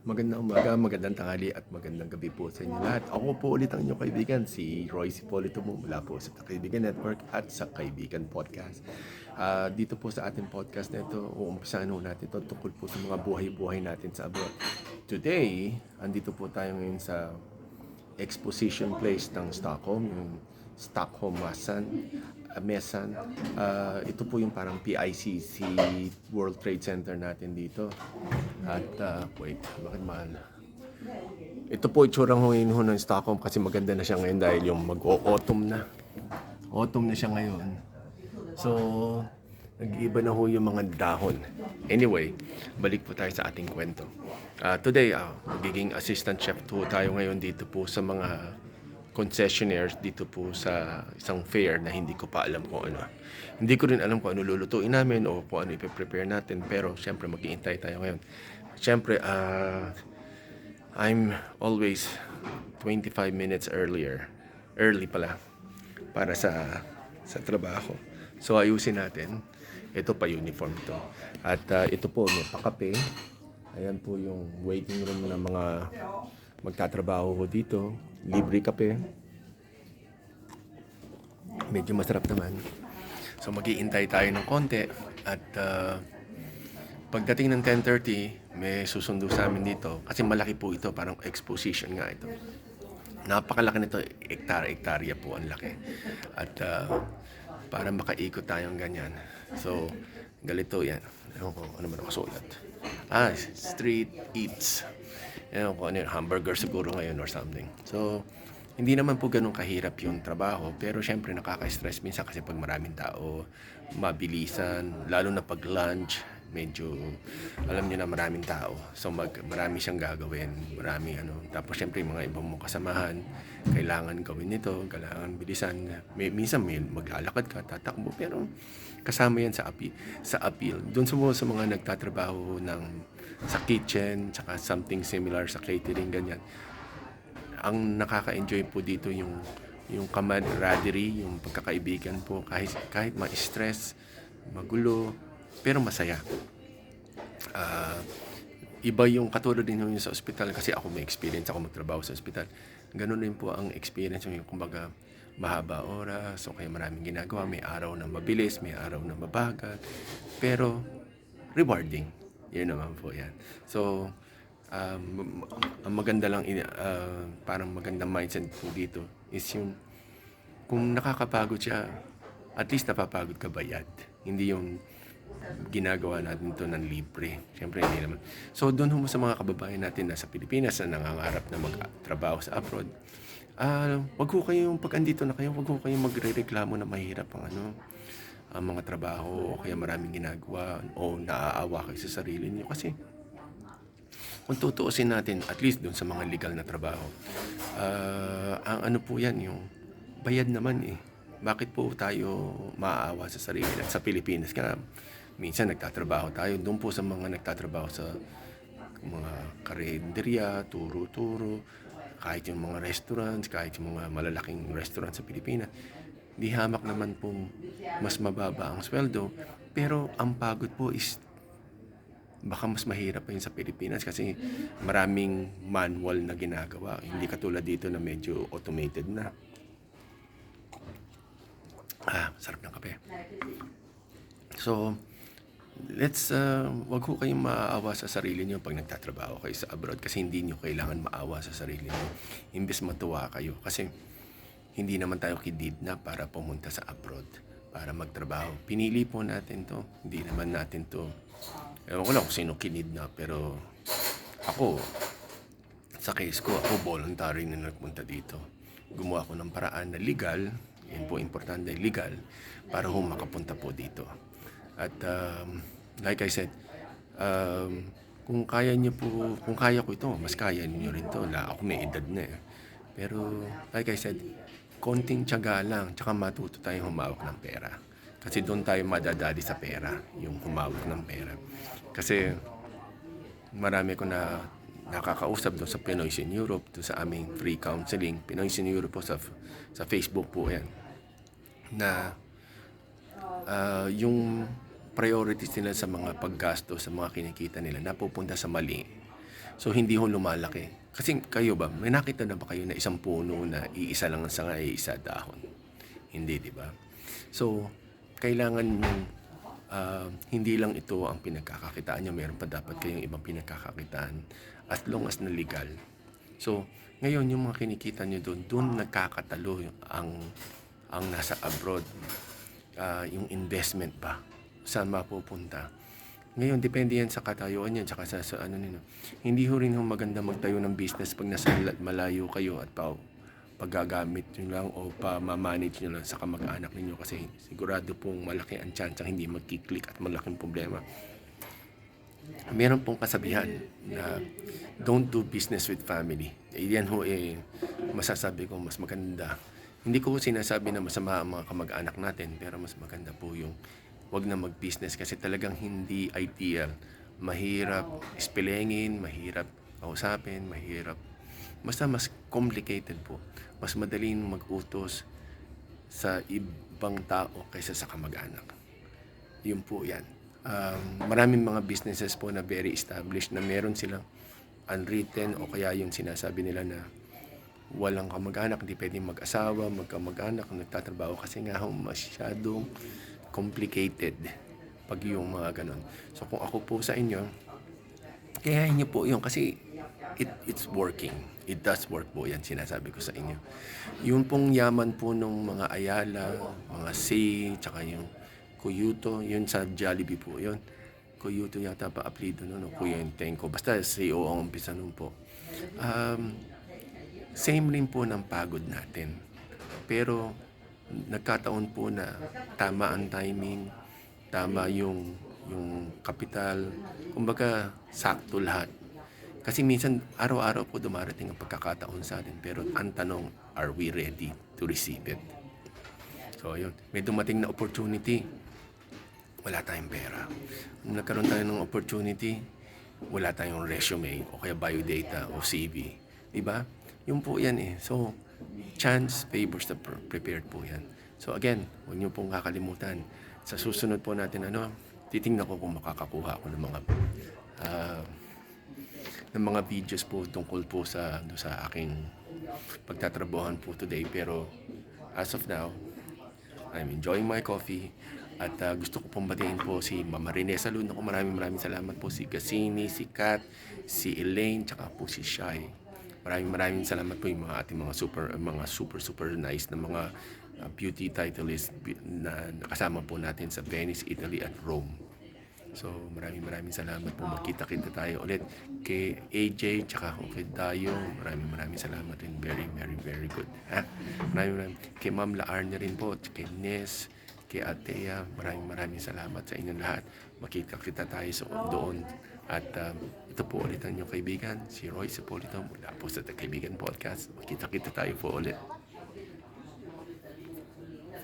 Magandang umaga, magandang tanghali at magandang gabi po sa inyo lahat. Ako po ulit ang inyong kaibigan, si Roy Cipolito mo mula po sa Kaibigan Network at sa Kaibigan Podcast. Dito po sa ating podcast na ito, uumpisahan ho natin ito tungkol po sa mga buhay-buhay natin sa abroad. Today, andito po tayo ngayon sa exposition place ng Stockholm, yung Stockholm Mässan. Ito po yung parang PICC World Trade Center natin dito. At wait, bakit mahal? Ito po itsurang ngayon ho ng Stockholm kasi maganda na siya ngayon dahil yung mag-autumn na. Autumn na siya ngayon. So, nag-iiba na ho yung mga dahon. Anyway, balik po tayo sa ating kwento. Today, magiging assistant chef po tayo ngayon dito po sa mga concessionaires dito po sa isang fair na hindi ko pa alam kung ano. Hindi ko rin alam kung ano lulutuin namin o kung ano ipe-prepare natin, pero syempre mag-iintay tayo ngayon. Syempre, I'm always 25 minutes early pala, para sa trabaho. So ayusin natin. Ito pa uniform to. At ito po, may pakape. Ayan po yung waiting room ng mga magtatrabaho ko dito. Libre kape. Medyo masarap naman. So mag-iintay tayo ng konti. At pagdating ng 10:30, may susundo sa amin dito. Kasi malaki po ito, parang exposition nga ito. Napakalaki nito, hektarya po ang laki. At para makaikot tayong ganyan. So, galito yan. Ewan ko ano man nakasulat. Street eats. Ewan ko ano yun, hamburger siguro ngayon or something. So, hindi naman po ganun kahirap yung trabaho. Pero syempre nakaka-stress minsan kasi pag maraming tao, mabilisan, lalo na pag lunch, medyo alam niyo na maraming tao. So marami siyang gagawin, marami ano. Tapos syempre yung mga ibang mong kasamahan, kailangan gawin nito, kailangan bilisan. Minsan may maglalakad ka, tatakbo, pero kasama yan sa appeal. Doon sa mga nagtatrabaho sa kitchen, saka something similar sa catering, ganyan. Ang nakaka-enjoy po dito yung camaraderie, yung pagkakaibigan po, kahit ma-stress, magulo, pero masaya. Iba yung katulad din yung sa ospital kasi ako may experience ako magtrabaho sa ospital. Ganun din po ang experience yung kumbaga mahaba oras, so kaya maraming ginagawa, may araw na mabilis, may araw na mabagal, pero rewarding. Yun naman po yan. So, ang maganda lang, parang magandang mindset po dito is yung kung nakakapagod siya, at least napapagod ka bayad. Hindi yung ginagawa natin to ng libre. Siyempre hindi naman. So doon sa mga kababayan natin na sa Pilipinas na nangangarap na magtrabaho sa abroad, wag ho kayong pag andito na kayo, wag ho kayong magrereklamo na mahirap ang mga trabaho o kaya maraming ginagawa o naaawa kayo sa sarili niyo kasi kung tutuusin natin at least doon sa mga legal na trabaho, ang ano po yan yung bayad naman eh. Bakit po tayo maaawa sa sarili? At sa Pilipinas ka, minsan nagtatrabaho tayo. Doon po sa mga nagtatrabaho sa mga karinderya, turo-turo, kahit yung mga restaurants, kahit yung mga malalaking restaurants sa Pilipinas, di hamak naman pong mas mababa ang sweldo. Pero ang pagod po is baka mas mahirap pa yun sa Pilipinas kasi maraming manual na ginagawa. Hindi katulad dito na medyo automated na. Sarap ng kape. So, wag ho kayong maaawa sa sarili niyo pag nagtatrabaho kayo sa abroad kasi hindi niyo kailangan maawa sa sarili niyo. Imbes matuwa kayo kasi hindi naman tayo kidnap para pumunta sa abroad para magtrabaho. Pinili po natin to. Hindi naman natin to. Ewan ko lang kung sino kinidnap pero ako, sa case ko, ako voluntary na nagpunta dito. Gumawa ko ng paraan na legal. Yan po importante, legal, para makapunta po dito. At like I said, kung kaya ko ito, mas kaya niyo rin to. Ako may edad na eh. Pero like I said, konting tiyaga lang, tsaka matuto tayong humawak ng pera. Kasi doon tayo madadali sa pera, yung humawak ng pera. Kasi marami ko na nakakausap doon sa Pinoys in Europe, doon sa aming free counseling. Pinoys in Europe po sa Facebook po yan. Na yung priorities nila sa mga paggasto, sa mga kinikita nila, napupunta sa mali. So, hindi ho lumalaki. Kasi kayo ba, may nakita na ba kayo na isang puno na iisa lang ang sanga, iisa dahon? Hindi, di ba? So, kailangan yung hindi lang ito ang pinagkakakitaan nyo. Meron pa dapat kayong ibang pinagkakakitaan as long as na legal. So, ngayon yung mga kinikita nyo doon nagkakatalo ang nasa abroad. Yung investment pa. Saan mapupunta? Ngayon, depende yan sa katayuan yan, tsaka sa ano nino. Hindi ho rin ho maganda magtayo ng business pag nasa malayo kayo at paggagamit nyo lang o pa-manage nyo lang sa kamag-anak ninyo kasi sigurado pong malaki ang chance hindi magkiklik at malaking problema. Meron pong kasabihan na don't do business with family. Yan ho masasabi ko mas maganda. Hindi ko sinasabi na masama ang mga kamag-anak natin pero mas maganda po yung wag na mag-business kasi talagang hindi ideal. Mahirap ispilengin, mahirap kausapin, basta mas complicated po. Mas madaling mag-utos sa ibang tao kaysa sa kamag-anak. Yun po yan. Maraming mga businesses po na very established na meron silang unwritten o kaya yung sinasabi nila na walang kamag-anak, hindi pwedeng mag-asawa, magkamag-anak, nagtatrabaho kasi nga masyadong complicated pag yung mga ganon. So kung ako po sa inyo, kaya niyo po yun kasi it's working. It does work po yan, sinasabi ko sa inyo. Yung pong yaman po nung mga Ayala, mga Say, tsaka yung Kuyuto, yun sa Jollibee po yun. Kuyuto yata pa apelido nun, o Kuyentenko. Basta CEO ang umpisa nun po. Same rin po ng pagod natin. Pero nagkataon po na tama ang timing, tama yung kapital, kumbaga sakto lahat. Kasi minsan araw-araw po dumarating ang pagkakataon sa atin pero ang tanong, are we ready to receive it? So yun, may dumating na opportunity, wala tayong pera. Nung nagkaroon tayo ng opportunity, wala tayong resume o kaya biodata o CV. Diba? Yun po yan eh. So, chance favors the prepared po yan. So again, huwag niyo pong kakalimutan. Sa susunod po natin, titingnan ko kung makakakuha ako ng mga videos po tungkol po sa aking pagtatrabahan po today. Pero as of now, I'm enjoying my coffee. At gusto ko pong batiin po si Mama Rene Salud. Ako maraming salamat po si Cassini, si Kat, si Elaine, tsaka po si Shai. Maraming salamat po yung mga ating mga super nice na mga beauty titleist na nakasama po natin sa Venice, Italy at Rome. So maraming salamat po. Magkita-kita tayo ulit kay AJ tsaka kay Dayo. Maraming salamat rin. Very good. Maraming kay Ma'am Laarnia rin po, kay Nes, kay Atea. Maraming salamat sa inyong lahat. Magkita-kita tayo doon. At ito po ulit ang inyong kaibigan, si Roy Sapolito mula po sa Kaibigan Podcast. Magkita-kita tayo po ulit.